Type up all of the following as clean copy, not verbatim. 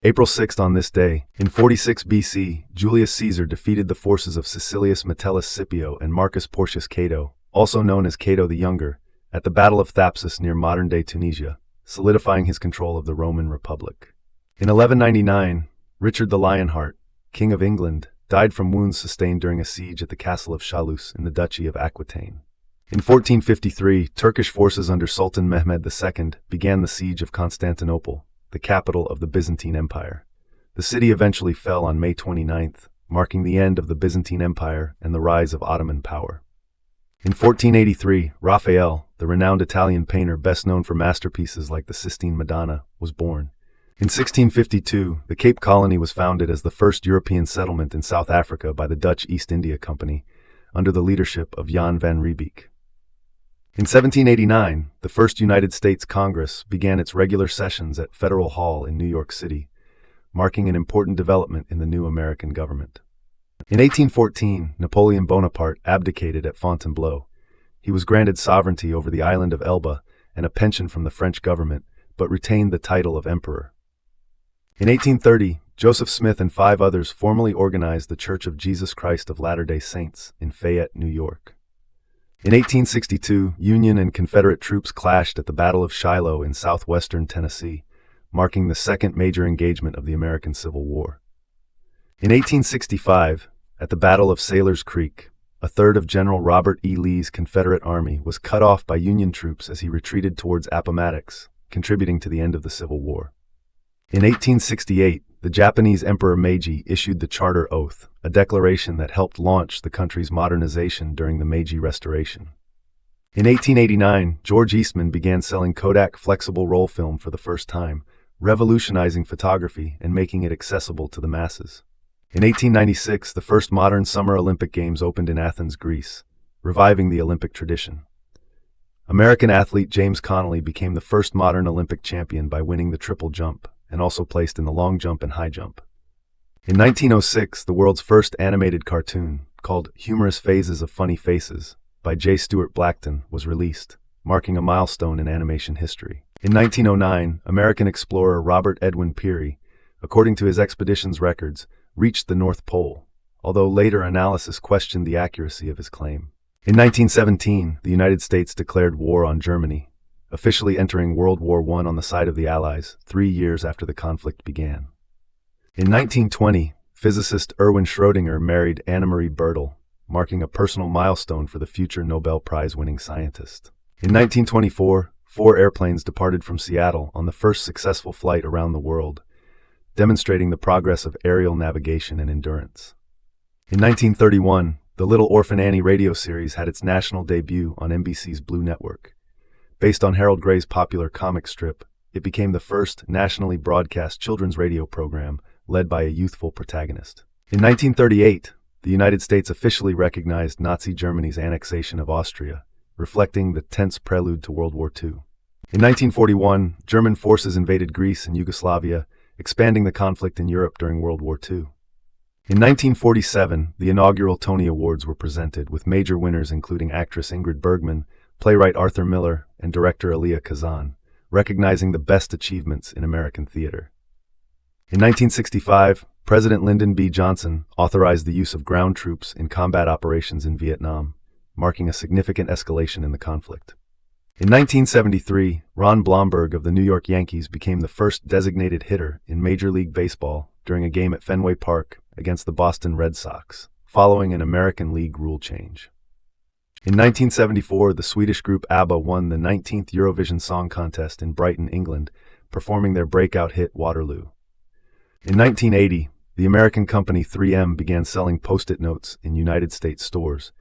April 6th on this day, in 46 BC, Julius Caesar defeated the forces of Caecilius Metellus Scipio and Marcus Porcius Cato, also known as Cato the Younger, at the Battle of Thapsus near modern-day Tunisia, solidifying his control of the Roman Republic. In 1199, Richard the Lionheart, King of England, died from wounds sustained during a siege at the castle of Chalus in the Duchy of Aquitaine. In 1453, Turkish forces under Sultan Mehmed II began the Siege of Constantinople, the capital of the Byzantine Empire. The city eventually fell on May 29th, marking the end of the Byzantine Empire and the rise of Ottoman power. In 1483, Raphael, the renowned Italian painter best known for masterpieces like the Sistine Madonna, was born. In 1652, the Cape Colony was founded as the first European settlement in South Africa by the Dutch East India Company, under the leadership of Jan van Riebeeck. In 1789, the first United States Congress began its regular sessions at Federal Hall in New York City, marking an important development in the new American government. In 1814, Napoleon Bonaparte abdicated at Fontainebleau. He was granted sovereignty over the island of Elba and a pension from the French government, but retained the title of emperor. In 1830, Joseph Smith and 5 others formally organized the Church of Jesus Christ of Latter-day Saints in Fayette, New York. In 1862, Union and Confederate troops clashed at the Battle of Shiloh in southwestern Tennessee, marking the second major engagement of the American Civil War. In 1865, at the Battle of Sailor's Creek, a third of General Robert E. Lee's Confederate Army was cut off by Union troops as he retreated towards Appomattox, contributing to the end of the Civil War. In 1868, the Japanese Emperor Meiji issued the Charter Oath, a declaration that helped launch the country's modernization during the Meiji Restoration. In 1889, George Eastman began selling Kodak flexible roll film for the first time, revolutionizing photography and making it accessible to the masses. In 1896, the first modern Summer Olympic Games opened in Athens, Greece, reviving the Olympic tradition. American athlete James Connolly became the first modern Olympic champion by winning the triple jump, and also placed in the long jump and high jump. In 1906, the world's first animated cartoon, called Humorous Phases of Funny Faces, by J. Stuart Blackton, was released, marking a milestone in animation history. In 1909, American explorer Robert Edwin Peary, according to his expedition's records, reached the North Pole, although later analysis questioned the accuracy of his claim. In 1917, the United States declared war on Germany, officially entering World War I on the side of the Allies 3 years after the conflict began. In 1920, physicist Erwin Schrödinger married Annemarie Bertel, marking a personal milestone for the future Nobel Prize-winning scientist. In 1924, 4 airplanes departed from Seattle on the first successful flight around the world, demonstrating the progress of aerial navigation and endurance. In 1931, the Little Orphan Annie radio series had its national debut on NBC's Blue Network. Based on Harold Gray's popular comic strip, it became the first nationally broadcast children's radio program led by a youthful protagonist. In 1938, the United States officially recognized Nazi Germany's annexation of Austria, reflecting the tense prelude to World War II. In 1941, German forces invaded Greece and Yugoslavia, expanding the conflict in Europe during World War II. In 1947, the inaugural Tony Awards were presented, with major winners including actress Ingrid Bergman, playwright Arthur Miller, and director Elia Kazan, recognizing the best achievements in American theater. In 1965, President Lyndon B. Johnson authorized the use of ground troops in combat operations in Vietnam, marking a significant escalation in the conflict. In 1973, Ron Blomberg of the New York Yankees became the first designated hitter in Major League Baseball during a game at Fenway Park against the Boston Red Sox, following an American League rule change. In 1974, the Swedish group ABBA won the 19th Eurovision Song Contest in Brighton, England, performing their breakout hit Waterloo. In 1980, the American company 3M began selling Post-it notes in United States stores.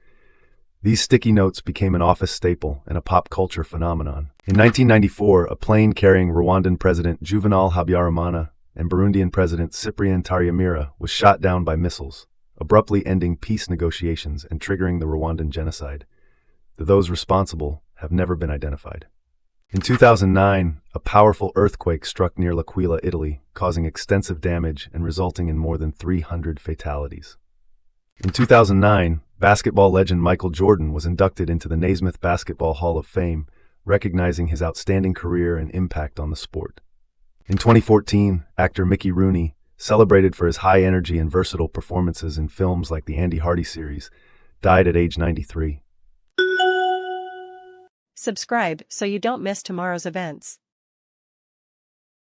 These sticky notes became an office staple and a pop culture phenomenon. In 1994, a plane carrying Rwandan President Juvenal Habyarimana and Burundian President Cyprien Taryamira was shot down by missiles, abruptly ending peace negotiations and triggering the Rwandan genocide. Those responsible have never been identified. In 2009, a powerful earthquake struck near L'Aquila, Italy, causing extensive damage and resulting in more than 300 fatalities. In 2009, basketball legend Michael Jordan was inducted into the Naismith Basketball Hall of Fame, recognizing his outstanding career and impact on the sport. In 2014, actor Mickey Rooney, celebrated for his high energy and versatile performances in films like the Andy Hardy series, died at age 93. Subscribe so you don't miss tomorrow's events.